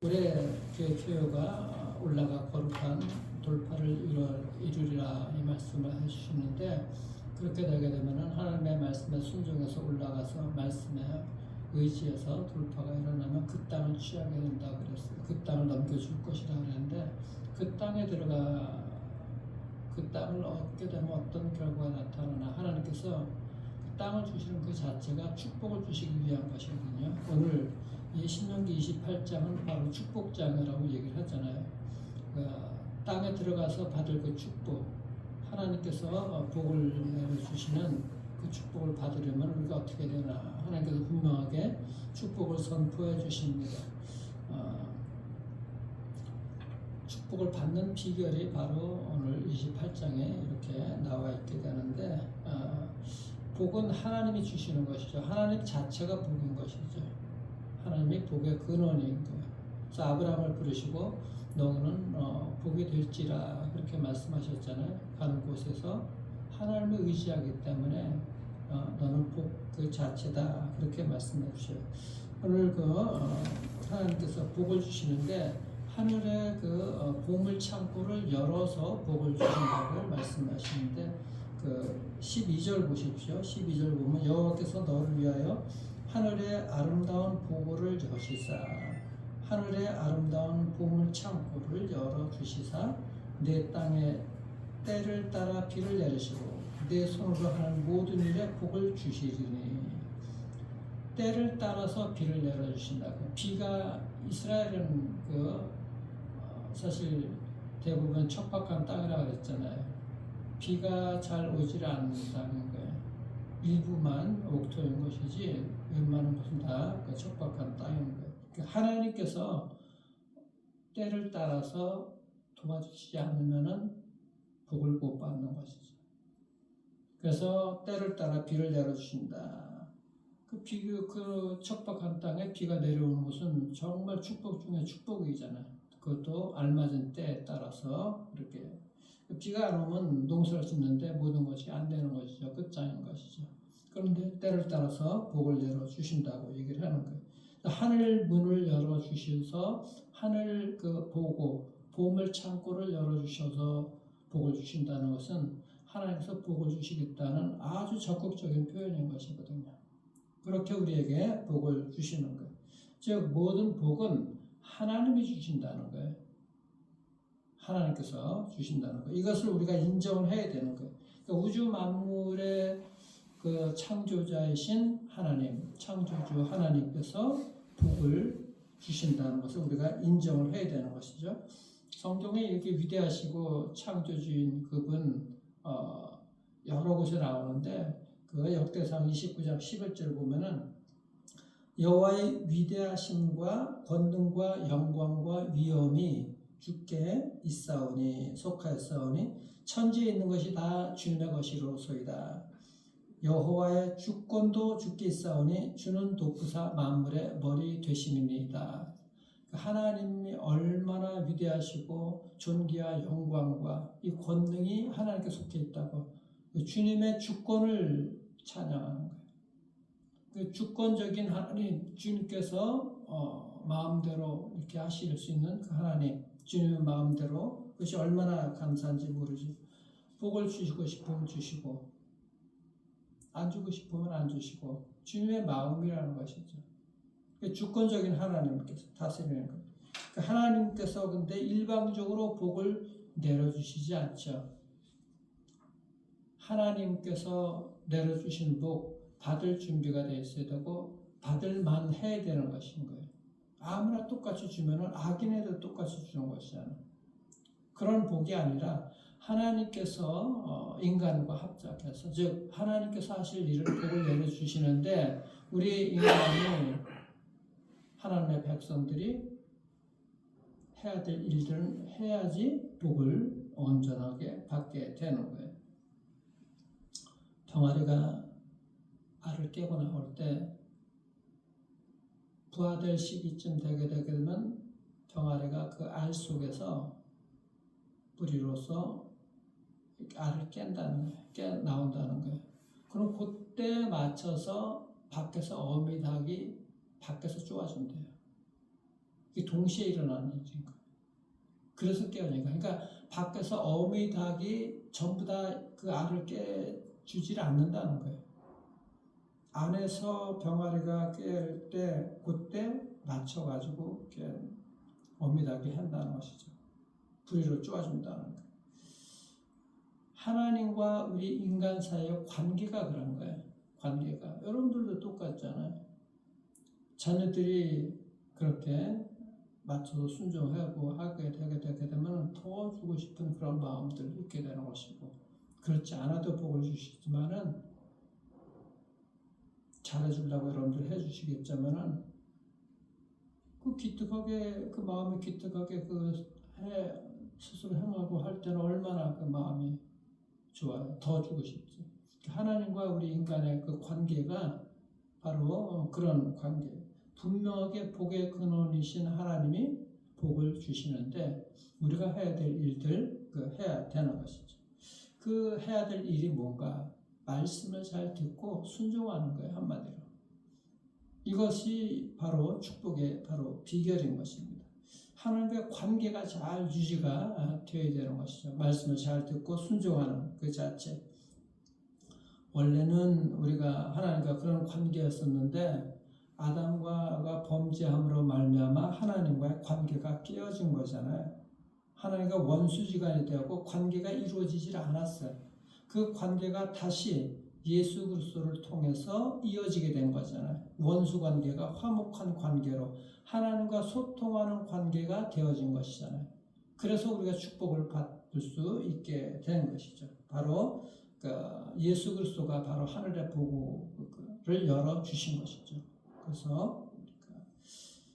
올해 교회가 올라가 거룩한 돌파를 이루리라 이 말씀을 해주시는데, 그렇게 되게 되면 하나님의 말씀에 순종해서 올라가서 말씀에 의지해서 돌파가 일어나면 그 땅을 취하게 된다 그랬어요. 그 땅을 넘겨줄 것이라 그랬는데, 그 땅에 들어가 그 땅을 얻게 되면 어떤 결과가 나타나나, 하나님께서 그 땅을 주시는 그 자체가 축복을 주시기 위한 것이거든요. 오늘 이 신명기 28장은 바로 축복장이라고 얘기를 하잖아요. 땅에 들어가서 받을 그 축복, 하나님께서 복을 내려주시는 그 축복을 받으려면 우리가 어떻게 되나, 하나님께서 분명하게 축복을 선포해 주십니다. 축복을 받는 비결이 바로 오늘 28장에 이렇게 나와 있게 되는데, 복은 하나님이 주시는 것이죠. 하나님 자체가 복인 것이죠. 하나님이 복의 근원인 거예요. 그래서 아브라함을 부르시고 너는 복이 될지라 그렇게 말씀하셨잖아요. 가는 곳에서 하나님을 의지하기 때문에 너는 복 그 자체다 그렇게 말씀해 주셔요. 오늘 하나님께서 복을 주시는데, 하늘의 보물 창고를 열어서 복을 주신다고 말씀하시는데, 12절 보십시오. 12절 보면 여호와께서 너를 위하여 하늘의 아름다운 보고를 여시사 하늘의 아름다운 보물 창고를 열어주시사 내 땅에 때를 따라 비를 내리시고 내 손으로 하는 모든 일에 복을 주시리니. 때를 따라서 비를 내려주신다고. 비가 이스라엘은 사실 대부분 척박한 땅이라고 그랬잖아요. 비가 잘 오질 않는 땅인 거예요. 일부만 옥토인 것이지 웬만한 것은 다 척박한 땅인 거예요. 하나님께서 때를 따라서 도와주시지 않으면은 복을 못 받는 것이죠. 그래서 때를 따라 비를 내려주신다. 그 척박한 땅에 비가 내려오는 것은 정말 축복 중에 축복이잖아요. 그것도 알맞은 때에 따라서 이렇게. 비가 안 오면 농사를 짓는데 모든 것이 안 되는 것이죠. 끝장인 것이죠. 그런데 때를 따라서 복을 내려주신다고 얘기를 하는 거예요. 하늘 문을 열어주셔서 하늘 보물 창고를 열어주셔서 복을 주신다는 것은 하나님께서 복을 주시겠다는 아주 적극적인 표현인 것이거든요. 그렇게 우리에게 복을 주시는 거예요. 즉 모든 복은 하나님이 주신다는 거예요. 하나님께서 주신다는 거예요. 이것을 우리가 인정을 해야 되는 거예요. 그러니까 우주 만물의 창조자이신 하나님, 창조주 하나님께서 복을 주신다는 것을 우리가 인정을 해야 되는 것이죠. 성경에 이렇게 위대하시고 창조주인 그분 여러 곳에 나오는데, 역대상 29장 11절 보면은 여호와의 위대하심과 권능과 영광과 위엄이 주께 있사오니 속하였사오니 천지에 있는 것이 다 주님의 것이로소이다. 여호와의 주권도 주께 있사오니 주는 돕으사 만물의 머리 되심이니이다. 하나님이 얼마나 위대하시고 존귀와 영광과 이 권능이 하나님께 속해 있다고, 주님의 주권을 찬양하는 거예요. 그 주권적인 하나님, 주님께서 마음대로 이렇게 하실 수 있는 그 하나님, 주님의 마음대로, 그것이 얼마나 감사한지 모르죠. 복을 주시고 싶으면 주시고 안 주고 싶으면 안 주시고, 주님의 마음이라는 것이죠. 주권적인 하나님께서 다스리는 것. 하나님께서 근데 일방적으로 복을 내려주시지 않죠. 하나님께서 내려주신 복 받을 준비가 되어 있어야 되고 받을만 해야 되는 것인 거예요. 아무나 똑같이 주면은 악인에도 똑같이 주는 것이잖아요. 그런 복이 아니라 하나님께서 인간과 합작해서, 즉 하나님께서 하실 일을 복을 내려주시는데, 우리 인간이, 하나님의 백성들이 해야 될 일들은 해야지 복을 온전하게 받게 되는 거예요. 병아리가 알을 깨고 나올 때 부화될 시기쯤 되게 되면 병아리가 그 알 속에서 뿌리로서 알을 깬다는 거예요. 깨 나온다는 거예요. 그럼 그때 맞춰서 밖에서 어미닭이 밖에서 쪼아준대요. 이게 동시에 일어나는 일인 거예요. 그래서 깨어진 거예요. 그러니까 밖에서 어미 닭이 전부 다 그 알을 깨주질 않는다는 거예요. 안에서 병아리가 깰 때 그때 맞춰가지고 어미 닭이 한다는 것이죠. 부리로 쪼아준다는 거예요. 하나님과 우리 인간 사이의 관계가 그런 거예요. 관계가. 여러분들도 똑같잖아요. 자녀들이 그렇게 맞춰서 순종하고 하게 되게 되면 더 주고 싶은 그런 마음들을 있게 되는 것이고, 그렇지 않아도 복을 주시지만은 잘해주려고 여러분들 해주시겠지만은 그 기특하게 그 마음이 기특하게 스스로 행하고 할 때는 얼마나 그 마음이 좋아요. 더 주고 싶지. 하나님과 우리 인간의 그 관계가 바로 그런 관계. 분명하게 복의 근원이신 하나님이 복을 주시는데 우리가 해야 될 일들 해야 되는 것이죠. 그 해야 될 일이 뭔가? 말씀을 잘 듣고 순종하는 거예요. 한마디로. 이것이 바로 축복의 바로 비결인 것입니다. 하나님과의 관계가 잘 유지가 되어야 되는 것이죠. 말씀을 잘 듣고 순종하는 그 자체. 원래는 우리가 하나님과 그런 관계였었는데 아담과 범죄함으로 말미암아 하나님과의 관계가 깨어진 거잖아요. 하나님과 원수지간이 되었고 관계가 이루어지질 않았어요. 그 관계가 다시 예수 그리스도를 통해서 이어지게 된 거잖아요. 원수 관계가 화목한 관계로 하나님과 소통하는 관계가 되어진 것이잖아요. 그래서 우리가 축복을 받을 수 있게 된 것이죠. 바로 예수 그리스도가 바로 하늘의 복을 열어 주신 것이죠.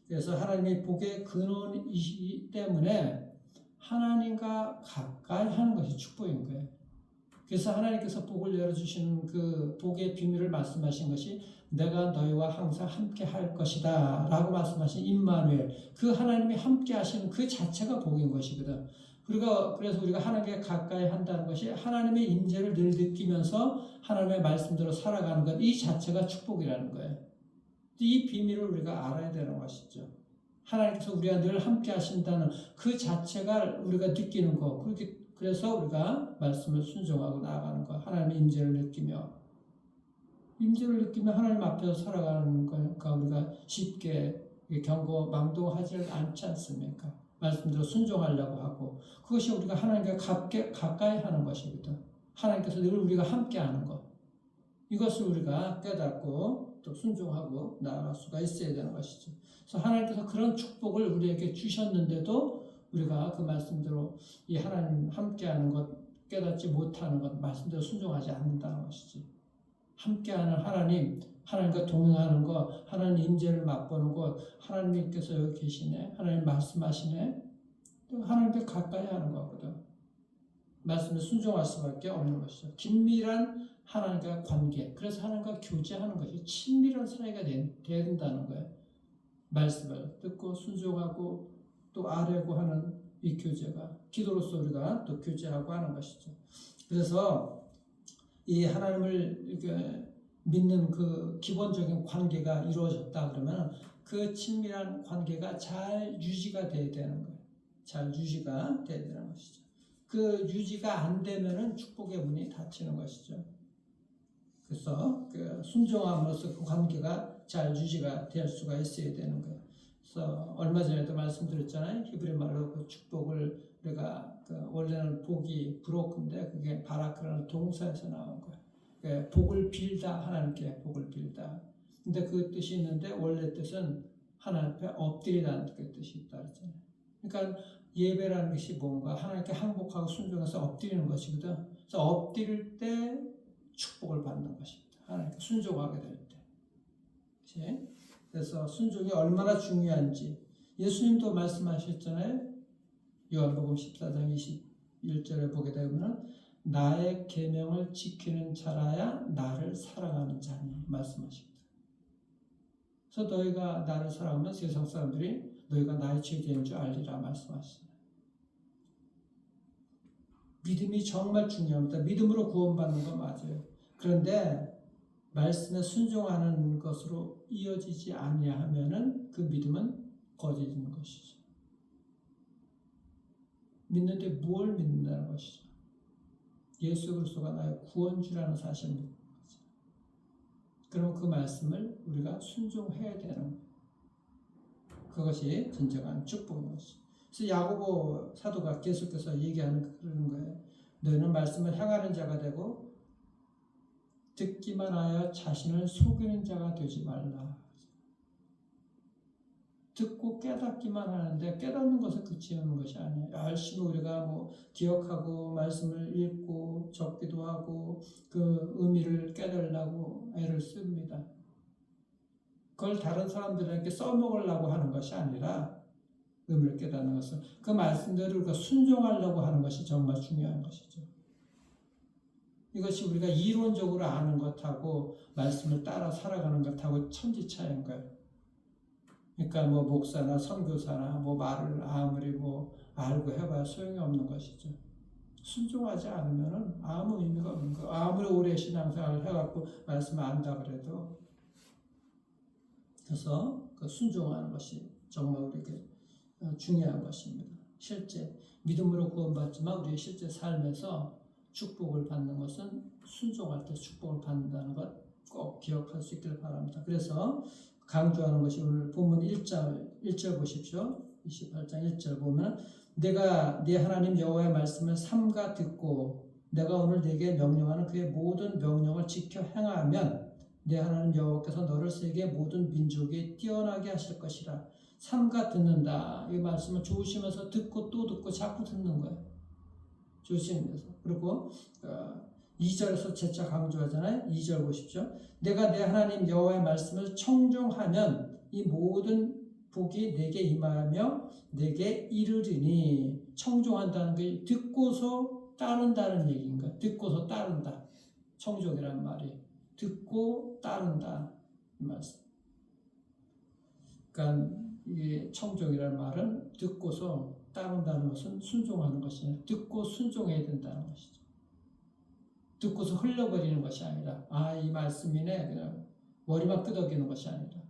그래서 하나님의 복의 근원이기 때문에 하나님과 가까이 하는 것이 축복인 거예요. 그래서 하나님께서 복을 열어주시는 그 복의 비밀을 말씀하신 것이 내가 너희와 항상 함께 할 것이다 라고 말씀하신 임마누엘, 그 하나님이 함께 하시는 그 자체가 복인 것이거든. 그래서 우리가 하나님께 가까이 한다는 것이 하나님의 임재를 늘 느끼면서 하나님의 말씀대로 살아가는 것, 이 자체가 축복이라는 거예요. 이 비밀을 우리가 알아야 되는 것이죠. 하나님께서 우리가 늘 함께 하신다는 그 자체가 우리가 느끼는 것, 그래서 우리가 말씀을 순종하고 나아가는 것, 하나님의 임재를 느끼며 하나님 앞에서 살아가는 거니까 우리가 쉽게 망동하지 않지 않습니까? 말씀대로 순종하려고 하고, 그것이 우리가 하나님과 가까이 하는 것이거든. 하나님께서 늘 우리가 함께 하는 것, 이것을 우리가 깨닫고 또 순종하고 나아갈 수가 있어야 되는 것이죠. 그래서 하나님께서 그런 축복을 우리에게 주셨는데도 우리가 그 말씀대로 이 하나님 함께하는 것, 깨닫지 못하는 것, 말씀대로 순종하지 않는다는 것이지. 함께하는 하나님과 동행하는 것, 하나님 임재를 맛보는 것, 하나님께서 여기 계시네, 하나님 말씀하시네, 하나님께 가까이 하는 거거든. 말씀에 순종할 수밖에 없는 것이죠. 긴밀한 하나님과 관계, 그래서 하나님과 교제하는 것이 친밀한 사이가 돼야 된다는 거예요. 말씀을 듣고 순종하고 또 아뢰고 하는 이 교제가 기도로서 우리가 또 교제하고 하는 것이죠. 그래서 이 하나님을 이렇게 믿는 그 기본적인 관계가 이루어졌다 그러면 그 친밀한 관계가 잘 유지가 돼야 되는 거예요. 잘 유지가 돼야 되는 것이죠. 그 유지가 안 되면은 축복의 문이 닫히는 것이죠. 그래서 그 순종함으로써 그 관계가 잘 유지가 될 수가 있어야 되는 거예요. 그래서 얼마 전에도 말씀드렸잖아요. 히브리 말로 그 축복을 우리가 원래는 복이 브로크인데 그게 바라크라는 동사에서 나온 거예요. 그러니까 복을 빌다, 하나님께 복을 빌다. 근데 그 뜻이 있는데 원래 뜻은 하나님 앞에 엎드리다는 그 뜻이 있다 그랬잖아요. 그러니까 예배라는 것이 뭔가 하나님께 항복하고 순종해서 엎드리는 것이거든. 그래서 엎드릴 때 축복을 받는 것입니다. 하나님께 순종하게 될 때. 그치? 그래서 순종이 얼마나 중요한지 예수님도 말씀하셨잖아요. 요한복음 14장 21절에 보게 되면 나의 계명을 지키는 자라야 나를 사랑하는 자니 말씀하십니다. 그래서 너희가 나를 사랑하면 세상 사람들이 너희가 나의 제자인 줄 알리라 말씀하시잖아요. 믿음이 정말 중요합니다. 믿음으로 구원받는 건 맞아요. 그런데 말씀에 순종하는 것으로 이어지지 아니하면은 그 믿음은 거짓인 것이죠. 믿는데 뭘 믿는다는 것이죠. 예수 그리스도가 나의 구원주라는 사실을 믿는 거죠. 그럼 그 말씀을 우리가 순종해야 되는 거예요. 그것이 진정한 축복인 것이죠. 그래서 야고보 사도가 계속해서 얘기하는 그런 거예요. 너희는 말씀을 행하는 자가 되고 듣기만 하여 자신을 속이는 자가 되지 말라. 듣고 깨닫기만 하는데 깨닫는 것에 그치는 것이 아니에요. 열심히 우리가 뭐 기억하고 말씀을 읽고 적기도 하고 그 의미를 깨달으려고 애를 씁니다. 그걸 다른 사람들에게 써먹으려고 하는 것이 아니라 의미를 깨닫는 것은 그 말씀대로 우리가 순종하려고 하는 것이 정말 중요한 것이죠. 이것이 우리가 이론적으로 아는 것하고 말씀을 따라 살아가는 것하고 천지차이인 거예요. 그러니까 뭐 목사나 선교사나 뭐 말을 아무리 뭐 알고 해봐야 소용이 없는 것이죠. 순종하지 않으면은 아무 의미가 없는 거예요. 아무리 오래 신앙생활을 해갖고 말씀을 안다 그래도. 그래서 그 순종하는 것이 정말 우리에게 중요한 것입니다. 실제 믿음으로 구원받지만 우리의 실제 삶에서 축복을 받는 것은 순종할 때 축복을 받는다는 것 꼭 기억할 수 있기를 바랍니다. 그래서 강조하는 것이 오늘 본문 1절 보십시오. 28장 1절 보면 내가 네 하나님 여호와의 말씀을 삼가 듣고 내가 오늘 네게 명령하는 그의 모든 명령을 지켜 행하면 내 하나님 여호와께서 너를 세계 모든 민족에 뛰어나게 하실 것이라. 삼가 듣는다. 이 말씀을 조심해서 듣고 또 듣고 자꾸 듣는 거예요. 조심해서. 그리고 2절에서 재차 강조하잖아요. 2절 보십시오. 내가 내 하나님 여호와의 말씀을 청종하면 이 모든 복이 내게 임하며 내게 이르리니. 청종한다는 게 듣고서 따른다는 얘기인가? 듣고서 따른다. 청종이란 말이 듣고 따른다 이 말씀. 그러니까 이 청종이라는 말은 듣고서 따른다는 것은 순종하는 것이냐. 듣고 순종해야 된다는 것이죠. 듣고서 흘려버리는 것이 아니라 이 말씀이네 그냥 머리만 끄덕이는 것이 아니라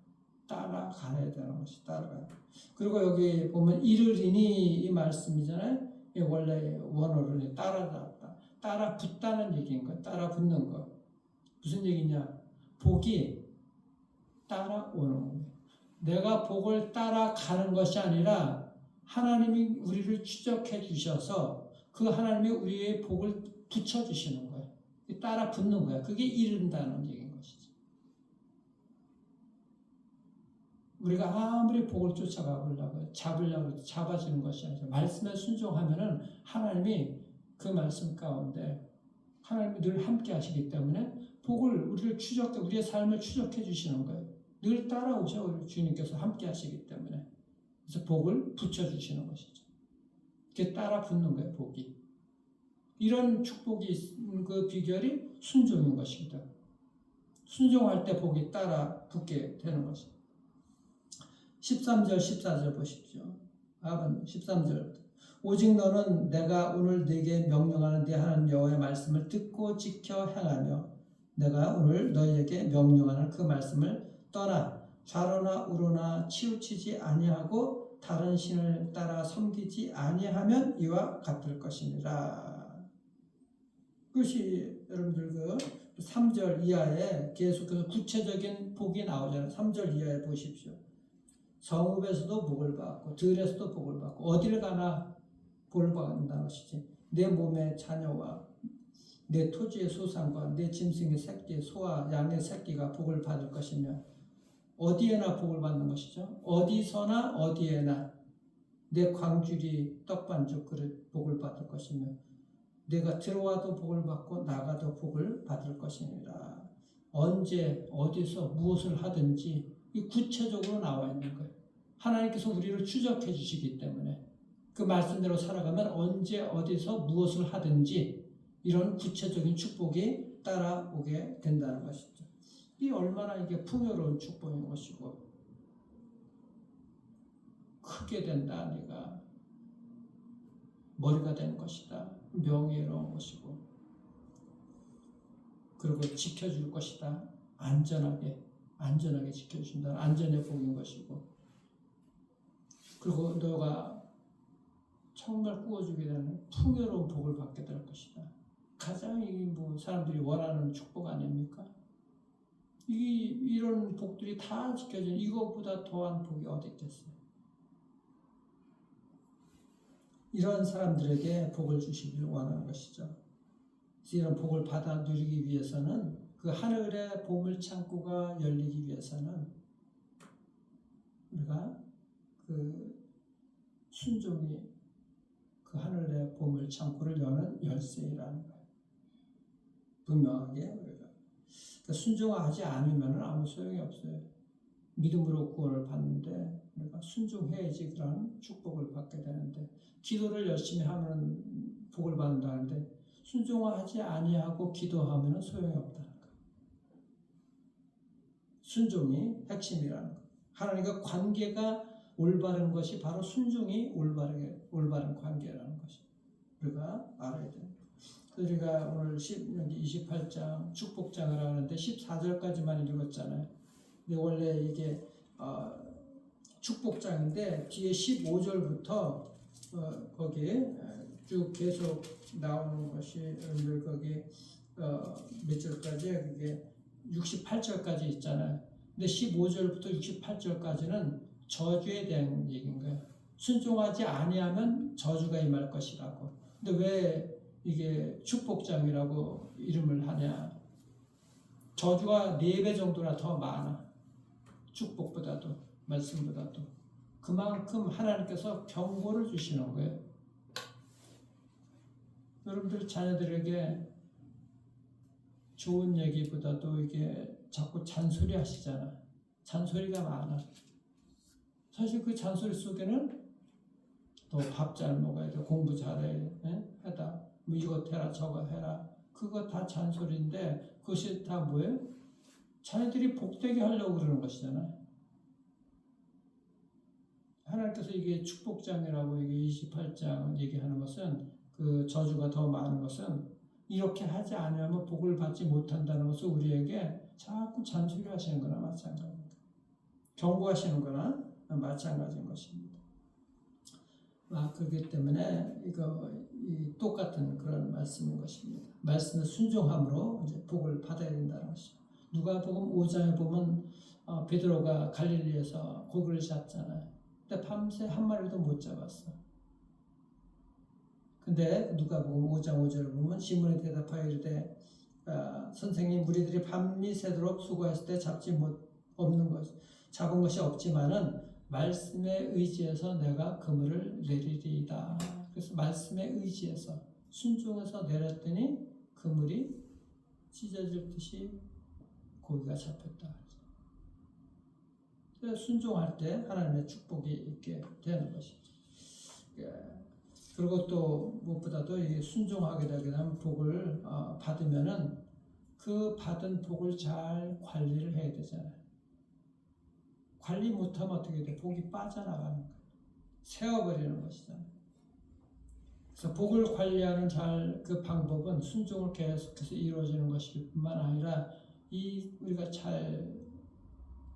따라가야 되는 것이 따라가야 돼. 그리고 여기 보면 이르리니 이 말씀이잖아요. 원래 원어로는 따라 붙다는 얘기인 거야. 따라 붙는 거. 무슨 얘기냐? 복이 따라오는 거예요. 내가 복을 따라가는 것이 아니라 하나님이 우리를 추적해 주셔서 그 하나님이 우리의 복을 붙여주시는 거예요. 따라 붙는 거야. 그게 이른다는 얘기인 것이죠. 우리가 아무리 복을 쫓아가보려고 잡으려고 잡아주는 것이 아니라 말씀에 순종하면은 하나님이 그 말씀 가운데 하나님이 늘 함께 하시기 때문에 복을 우리를 우리의 삶을 추적해 주시는 거예요. 늘 따라오셔. 우리 주님께서 함께 하시기 때문에. 그래서 복을 붙여주시는 것이죠. 그게 따라 붙는 거예요. 복이. 이런 축복이 그 비결이 순종인 것입니다. 순종할 때 복이 따라 붙게 되는 것입니다. 13절 14절 보십시오. 13절 오직 너는 내가 오늘 네게 명령하는 네 하나님 여호와의 말씀을 듣고 지켜 행하며 내가 오늘 너희에게 명령하는 그 말씀을 떠나 좌로나 우로나 치우치지 아니하고 다른 신을 따라 섬기지 아니하면 이와 같을 것이니라. 그것이 여러분들 그 3절 이하에 계속해서 구체적인 복이 나오잖아요. 3절 이하에 보십시오. 성읍에서도 복을 받고 들에서도 복을 받고 어디를 가나 복을 받는다는 것이지. 내 몸의 자녀와 내 토지의 소산과 내 짐승의 새끼, 소와 양의 새끼가 복을 받을 것이며 어디에나 복을 받는 것이죠. 어디서나 어디에나 내 광주리 떡반죽 그릇 복을 받을 것이며 내가 들어와도 복을 받고 나가도 복을 받을 것이니라. 언제 어디서 무엇을 하든지 이 구체적으로 나와 있는 거예요. 하나님께서 우리를 추적해 주시기 때문에 그 말씀대로 살아가면 언제 어디서 무엇을 하든지 이런 구체적인 축복이 따라오게 된다는 것이죠. 이 얼마나 이게 풍요로운 축복인 것이고 크게 된다. 네가 머리가 된 것이다. 명예로운 것이고 그리고 지켜줄 것이다. 안전하게 지켜준다. 안전의 복인 것이고 그리고 너가 정말 구워주게 되는 풍요로운 복을 받게 될 것이다. 가장 뭐 사람들이 원하는 축복 아닙니까? 이런 복들이 다 지켜지는 이것보다 더한 복이 어디 있겠어요? 이런 사람들에게 복을 주시기를 원하는 것이죠. 이런 복을 받아 누리기 위해서는 그 하늘의 보물 창고가 열리기 위해서는 우리가 그 순종이 그 하늘의 보물 창고를 여는 열쇠라는 거예요. 분명하게 우리가 순종하지 않으면 아무 소용이 없어요. 믿음으로 구원을 받는데 우리가 순종해야지 그런 축복을 받게 되는데 기도를 열심히 하면 복을 받는다는데 순종하지 아니하고 기도하면 소용이 없다는 거예요. 순종이 핵심이라는 거예요. 하나님과 관계가 올바른 것이 바로 순종이 올바른 관계라는 것이 우리가 알아야 됩니다. 우리가 오늘 28장 축복장을 하는데 14절까지만 읽었잖아요. 근데 원래 이게 축복장인데 뒤에 15절부터 거기 쭉 계속 나오는 것이 여러분들 거기 몇 절까지 그게 68절까지 있잖아요. 근데 15절부터 68절까지는 저주에 대한 얘기인 거예요. 순종하지 아니하면 저주가 임할 것이라고. 근데 왜 이게 축복장이라고 이름을 하냐? 저주가 4배 정도나 더 많아. 축복보다도 말씀보다도. 그만큼 하나님께서 경고를 주시는 거예요. 여러분들 자녀들에게 좋은 얘기보다도 이게 자꾸 잔소리 하시잖아. 잔소리가 많아. 사실 그 잔소리 속에는 또 밥 잘 먹어야 돼, 공부 잘해, 해다, 뭐 이거 해라, 저거 해라. 그거 다 잔소리인데 그것이 다 뭐예요? 자녀들이 복되게 하려고 그러는 것이잖아요. 하나님께서 이게 축복장이라고 이게 28장 얘기하는 것은 그 저주가 더 많은 것은 이렇게 하지 않으면 복을 받지 못한다는 것을 우리에게 자꾸 잔소리 하시는 거나 마찬가지입니다. 경고하시는 거나 마찬가지인 것입니다. 그렇기 때문에 똑같은 그런 말씀인 것입니다. 말씀에 순종함으로 이제 복을 받아야 된다는 것이죠. 누가복음 5장에 보면 베드로가 갈릴리에서 고기를 잡잖아요. 근데 밤새 한 마리도 못 잡았어. 근데 누가복음 5장 5절을 보면 시몬이 대답하여 이르되 선생님 무리들이 밤이 새도록 수고했을 때 잡은 것이 없지만은 말씀에 의지해서 내가 그물을 내리리이다. 그래서 말씀에 의지해서 순종해서 내렸더니 그물이 찢어질 듯이 고기가 잡혔다. 그래서 순종할 때 하나님의 축복이 있게 되는 것이죠. 그리고 또 무엇보다도 이 순종하게 되면 복을 받으면은 그 받은 복을 잘 관리를 해야 되잖아요. 관리 못하면 어떻게 돼? 복이 빠져나가는 거예요. 세워버리는 것이잖아요. 그래서 복을 관리하는 그 방법은 순종을 계속해서 이루어지는 것일 뿐만 아니라 우리가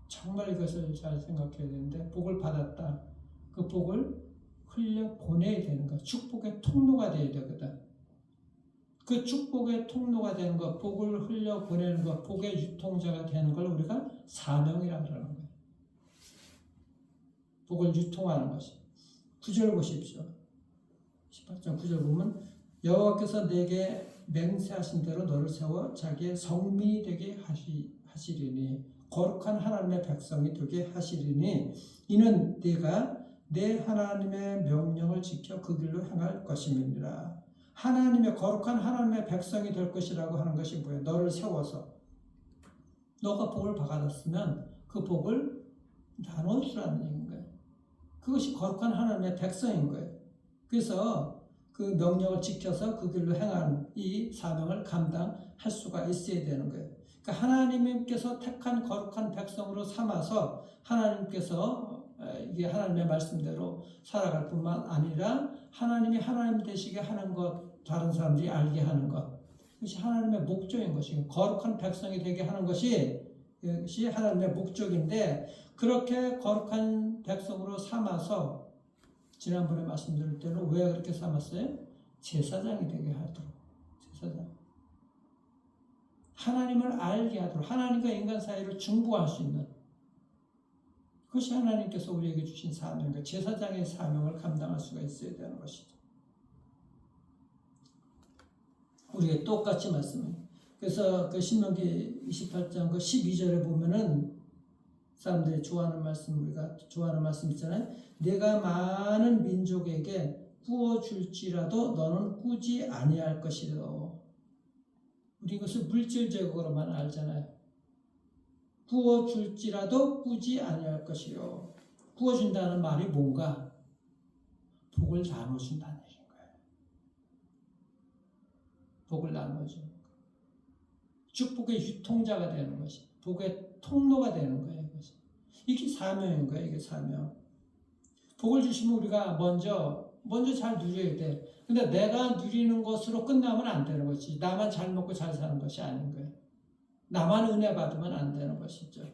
정말 이것을 잘 생각해야 되는데 복을 받았다. 그 복을 흘려 보내야 되는 거. 축복의 통로가 되어야 되거든. 그 축복의 통로가 되는 것, 복을 흘려 보내는 것, 복의 유통자가 되는 걸 우리가 사명이라고 하는 거예요. 복을 유통하는 것이. 9절 보십시오. 18장 9절 보면 여호와께서 내게 맹세하신 대로 너를 세워 자기의 성민이 되게 하시리니 거룩한 하나님의 백성이 되게 하시리니 이는 네가 내 하나님의 명령을 지켜 그 길로 행할 것임이니라. 하나님의 거룩한 하나님의 백성이 될 것이라고 하는 것이 뭐예요? 너를 세워서 너가 복을 받았으면 그 복을 나눠 주라는 얘기인 거예요. 그것이 거룩한 하나님의 백성인 거예요. 그래서 그 명령을 지켜서 그 길로 행하는 이 사명을 감당할 수가 있어야 되는 거예요. 그러니까 하나님께서 택한 거룩한 백성으로 삼아서 하나님께서 이게 하나님의 말씀대로 살아갈 뿐만 아니라 하나님이 하나님 되시게 하는 것, 다른 사람들이 알게 하는 것, 그것이 하나님의 목적인 것이고 거룩한 백성이 되게 하는 것이 하나님의 목적인데 그렇게 거룩한 백성으로 삼아서 지난번에 말씀드릴 때는 왜 그렇게 삼았어요? 제사장이 되게 하도록. 제사장. 하나님을 알게 하도록. 하나님과 인간 사이를 중보할 수 있는. 그것이 하나님께서 우리에게 주신 사명이니까 제사장의 사명을 감당할 수가 있어야 되는 것이죠. 우리가 똑같이 말씀합니다. 그래서 그 신명기 28장 그 12절에 보면은 사람들이 좋아하는 말씀, 우리가 좋아하는 말씀 있잖아요. 내가 많은 민족에게 구워줄지라도 너는 꾸지 아니할 것이라. 우리 이것을 물질적으로만 알잖아요. 구워줄지라도 꾸지 아니할 것이요. 구워준다는 말이 뭔가? 복을 나눠준다는 얘기인 거예요. 복을 나눠주는 거. 축복의 유통자가 되는 것이, 복의 통로가 되는 거예요. 이것이. 이게 사명인 거예요. 이게 사명. 복을 주시면 우리가 먼저 잘 누려야 돼. 근데 내가 누리는 것으로 끝나면 안 되는 것이. 나만 잘 먹고 잘 사는 것이 아닌 거예요. 나만 은혜 받으면 안 되는 것이죠.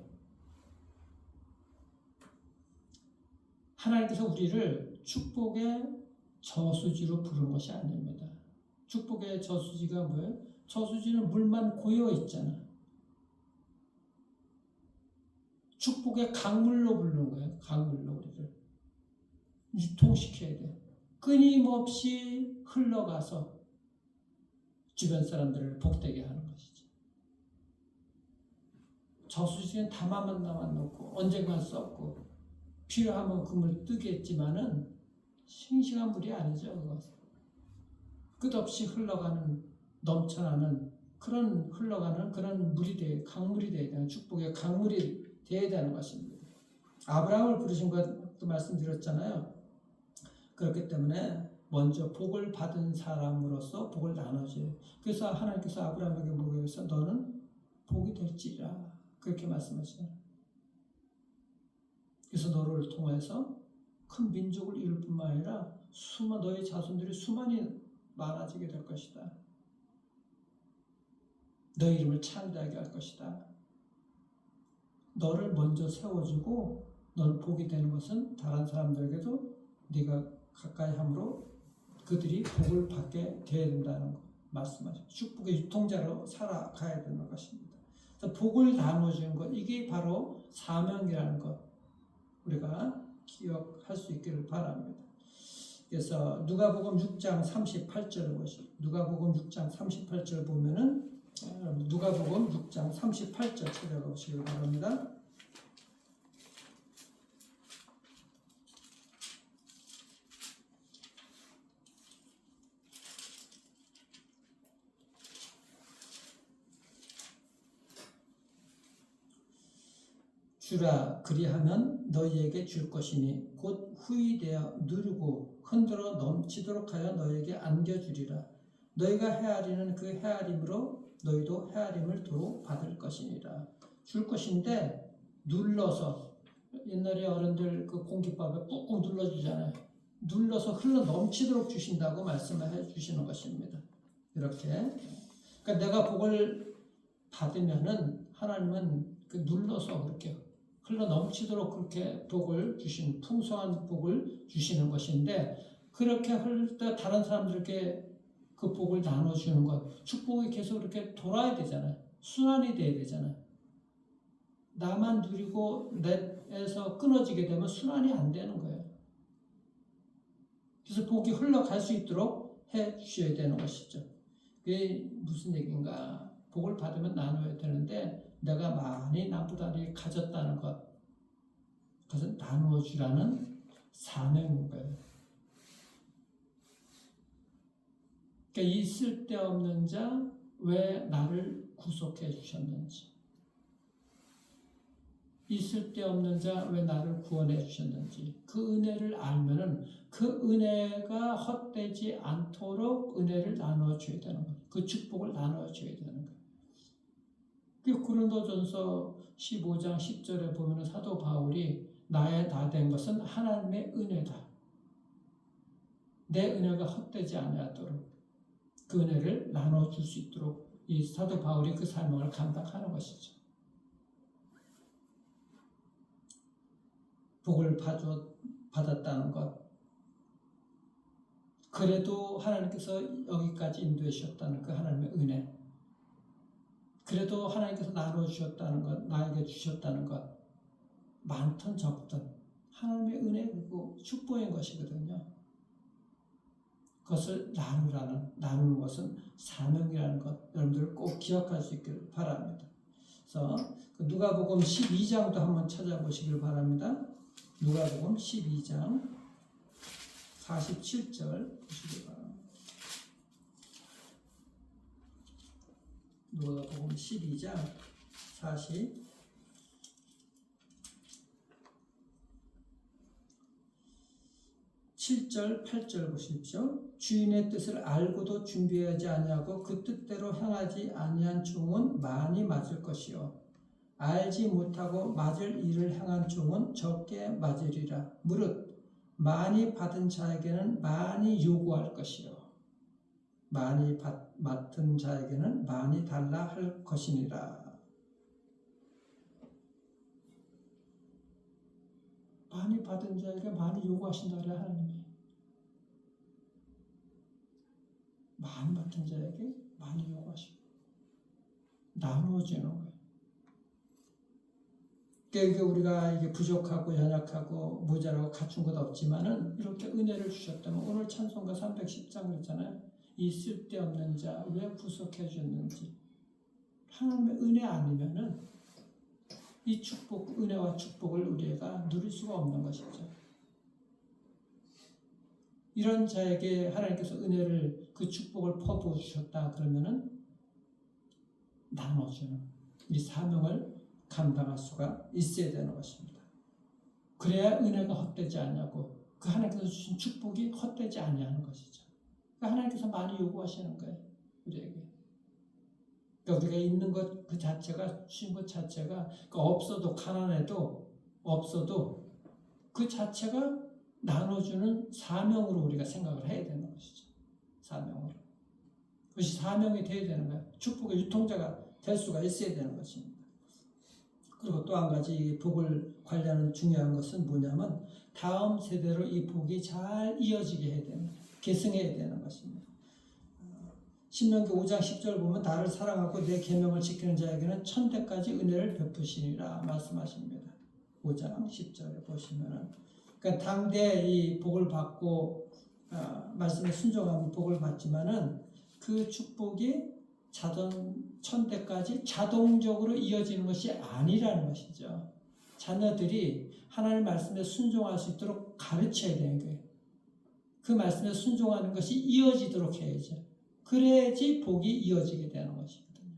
하나님께서 우리를 축복의 저수지로 부른 것이 아닙니다. 축복의 저수지가 뭐예요? 저수지는 물만 고여 있잖아. 축복의 강물로 부르는 거예요. 강물로 우리를 유통시켜야 돼. 끊임없이 흘러가서 주변 사람들을 복되게 하는 것이죠. 저수지는 담아만 놓고 언젠간 썩고 필요하면 그물 뜨겠지만은 싱싱한 물이 아니죠. 그것은. 끝없이 흘러가는 넘쳐나는 그런 흘러가는 그런 물이 강물이 되어야 되는 축복의 강물이 되어야 되는 것입니다. 아브라함을 부르신 것도 말씀드렸잖아요. 그렇기 때문에 먼저 복을 받은 사람으로서 복을 나눠줘요. 그래서 하나님께서 아브라함에게 뭐라고 해서 너는 복이 될지라 그렇게 말씀하시잖아요. 그래서 너를 통해서 큰 민족을 이룰 뿐만 아니라 너의 자손들이 수많이 많아지게 될 것이다. 너의 이름을 창대하게 할 것이다. 너를 먼저 세워주고 너는 복이 되는 것은 다른 사람들에게도 네가 가까이 함으로 그들이 복을 받게 되어야 된다는 거 말씀하시죠. 축복의 유통자로 살아가야 되는 것입니다. 그래서 복을 나눠주는 것, 이게 바로 사명이라는 것 우리가 기억할 수 있기를 바랍니다. 그래서 누가복음 6장 38절을 보시죠. 누가복음 6장 38절 보면은 누가복음 6장 38절 찾아보시길 바랍니다. 주라 그리하면 너희에게 줄 것이니 곧 후이되어 누르고 흔들어 넘치도록 하여 너희에게 안겨주리라. 너희가 헤아리는 그 헤아림으로 너희도 헤아림을 도로 받을 것이니라. 줄 것인데 눌러서 옛날에 어른들 그 공깃밥에 꾹꾹 눌러주잖아요. 눌러서 흘러 넘치도록 주신다고 말씀을 해주시는 것입니다. 이렇게. 그러니까 내가 복을 받으면은 하나님은 그 눌러서 그렇게 흘러 넘치도록 그렇게 복을 주시는 풍성한 복을 주시는 것인데 그렇게 할 때 다른 사람들에게 그 복을 나눠주는 것 축복이 계속 이렇게 돌아야 되잖아요. 순환이 돼야 되잖아요. 나만 누리고 내에서 끊어지게 되면 순환이 안 되는 거예요. 그래서 복이 흘러갈 수 있도록 해 주셔야 되는 것이죠. 그게 무슨 얘기인가? 복을 받으면 나눠야 되는데 내가 많이 남보다 가졌다는 것, 그것은 나누어 주라는 사명인 거예요. 그러니까 이 쓸데없는 자 왜 나를 구속해 주셨는지, 이 쓸데없는 자 왜 나를 구원해 주셨는지 그 은혜를 알면은 그 은혜가 헛되지 않도록 은혜를 나누어 줘야 되는 거예요. 그 축복을 나누어 줘야 되는 거예요. 고린도전서 15장 10절에 보면 사도 바울이 나의 나 된 것은 하나님의 은혜다. 내 은혜가 헛되지 아니하도록 그 은혜를 나눠줄 수 있도록 이 사도 바울이 그 사명을 감당하는 것이죠. 복을 받았다는 것, 그래도 하나님께서 여기까지 인도해 주셨다는 그 하나님의 은혜. 그래도 하나님께서 나눠 주셨다는 것, 나에게 주셨다는 것, 많든 적든 하나님의 은혜 그리고 축복인 것이거든요. 그것을 나누는 것은 사명이라는 것, 여러분들 꼭 기억할 수 있기를 바랍니다. 그래서 누가복음 12장도 한번 찾아보시길 바랍니다. 누가복음 12장 47절 보시기 바랍니다. 누가복음 12장 47절 8절 보십시오. 주인의 뜻을 알고도 준비하지 아니하고 그 뜻대로 행하지 아니한 종은 많이 맞을 것이요 알지 못하고 맞을 일을 행한 종은 적게 맞으리라. 무릇 많이 받은 자에게는 많이 요구할 것이요 많이 맡은 자에게는 많이 달라 할 것이니라. 많이 받은 자에게 많이 요구하신다 그래 하나님이. 많이 받은 자에게 많이 요구하시고 나누어지는 거예요. 그러니까 우리가 이게 부족하고 연약하고 모자라고 갖춘 것 없지만은 이렇게 은혜를 주셨다면 오늘 찬송가 310장 그랬잖아요. 이 쓸데없는 자 왜 구속해 주셨는지. 하나님의 은혜 아니면은 이 축복, 은혜와 축복을 우리가 누릴 수가 없는 것이죠. 이런 자에게 하나님께서 은혜를 그 축복을 퍼부어 주셨다 그러면은 나눠주는 이 사명을 감당할 수가 있어야 되는 것입니다. 그래야 은혜가 헛되지 않냐고 그 하나님께서 주신 축복이 헛되지 아니하는 것이죠. 그러니까 하나님께서 많이 요구하시는 거예요. 우리에게. 그러니까 우리가 있는 것 그 자체가 주신 것 자체가 그러니까 없어도 가난해도 없어도 그 자체가 나눠주는 사명으로 우리가 생각을 해야 되는 것이죠. 사명으로. 그것이 사명이 되어야 되는 거예요. 축복의 유통자가 될 수가 있어야 되는 것입니다. 그리고 또 한 가지 복을 관리하는 중요한 것은 뭐냐면 다음 세대로 이 복이 잘 이어지게 해야 되는 거예요. 계승해야 되는 것입니다. 신명기 5장 10절 보면 나를 사랑하고 내 계명을 지키는 자에게는 천대까지 은혜를 베푸시니라 말씀하십니다. 5장 10절에 보시면은 그러니까 당대 이 복을 받고 말씀에 순종하면 복을 받지만은 그 축복이 천대까지 자동적으로 이어지는 것이 아니라는 것이죠. 자녀들이 하나님의 말씀에 순종할 수 있도록 가르쳐야 되는 거예요. 그 말씀에 순종하는 것이 이어지도록 해야죠. 그래야지 복이 이어지게 되는 것이거든요.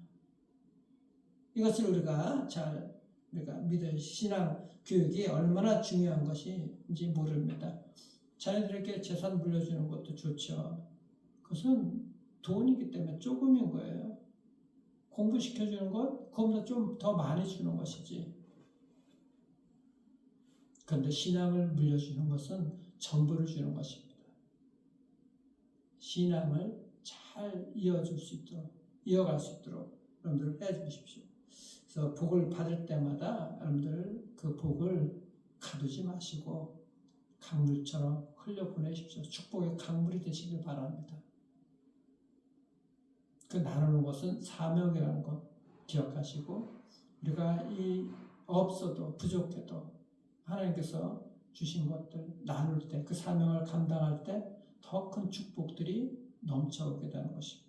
이것을 우리가 믿을 신앙 교육이 얼마나 중요한 것인지 모릅니다. 자녀들에게 재산 물려주는 것도 좋죠. 그것은 돈이기 때문에 조금인 거예요. 공부시켜주는 것, 그것보다 좀 더 많이 주는 것이지. 그런데 신앙을 물려주는 것은 전부를 주는 것입니다. 신앙을 잘 이어갈 수 있도록 여러분들 해주십시오. 그래서 복을 받을 때마다 여러분들 그 복을 가두지 마시고 강물처럼 흘려보내십시오. 축복의 강물이 되시길 바랍니다. 그 나누는 것은 사명이라는 것 기억하시고 우리가 이 없어도 부족해도 하나님께서 주신 것들 나눌 때 그 사명을 감당할 때 더 큰 축복들이 넘쳐오게 되는 것이고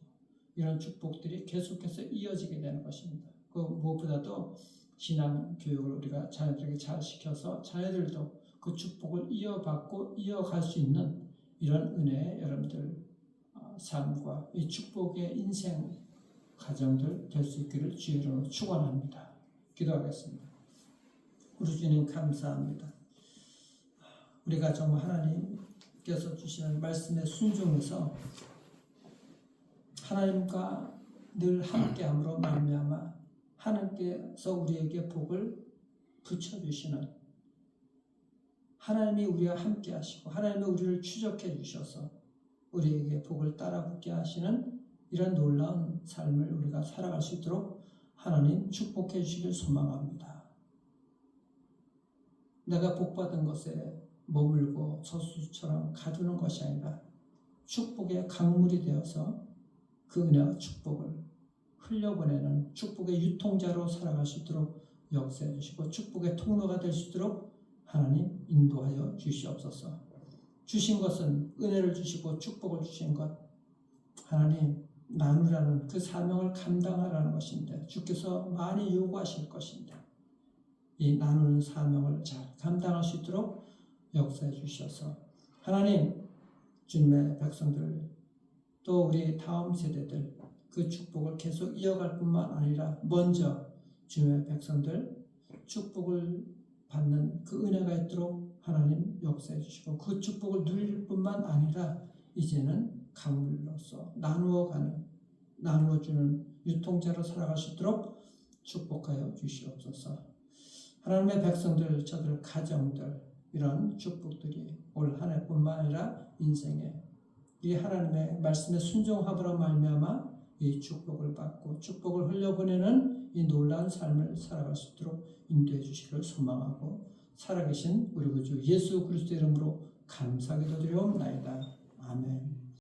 이런 축복들이 계속해서 이어지게 되는 것입니다. 그 무엇보다도 신앙 교육을 우리가 자녀들에게 잘 시켜서 자녀들도 그 축복을 이어받고 이어갈 수 있는 이런 은혜에 여러분들 삶과 이 축복의 인생 가정들 될 수 있기를 주의 이름으로 축원합니다. 기도하겠습니다. 우리 주님 감사합니다. 우리가 정말 하나님께서 주시는 말씀에 순종해서 하나님과 늘 함께함으로 말미암아 하나님께서 우리에게 복을 붙여주시는 하나님이 우리와 함께하시고 하나님이 우리를 추적해 주셔서 우리에게 복을 따라붙게 하시는 이런 놀라운 삶을 우리가 살아갈 수 있도록 하나님 축복해 주시길 소망합니다. 내가 복받은 것에 머물고 저수지처럼 가두는 것이 아니라 축복의 강물이 되어서 그 은혜와 축복을 흘려보내는 축복의 유통자로 살아갈 수 있도록 역사해 주시고 축복의 통로가 될 수 있도록 하나님 인도하여 주시옵소서. 주신 것은 은혜를 주시고 축복을 주신 것, 하나님 나누라는 그 사명을 감당하라는 것인데 주께서 많이 요구하실 것인데 이 나누는 사명을 잘 감당할 수 있도록 역사해 주셔서 하나님 주님의 백성들 또 우리 다음 세대들 그 축복을 계속 이어갈 뿐만 아니라 먼저 주님의 백성들 축복을 받는 그 은혜가 있도록 하나님 역사해 주시고 그 축복을 누릴 뿐만 아니라 이제는 강물로서 나누어주는 유통자로 살아갈 수 있도록 축복하여 주시옵소서. 하나님의 백성들, 저들 가정들 이런 축복들이 올 한 해뿐만 아니라 인생에 이 하나님의 말씀에 순종함으로 말미암아 이 축복을 받고 축복을 흘려보내는 이 놀라운 삶을 살아갈 수 있도록 인도해 주시기를 소망하고 살아계신 우리 구주 예수 그리스도 이름으로 감사기도 드리옵나이다. 아멘.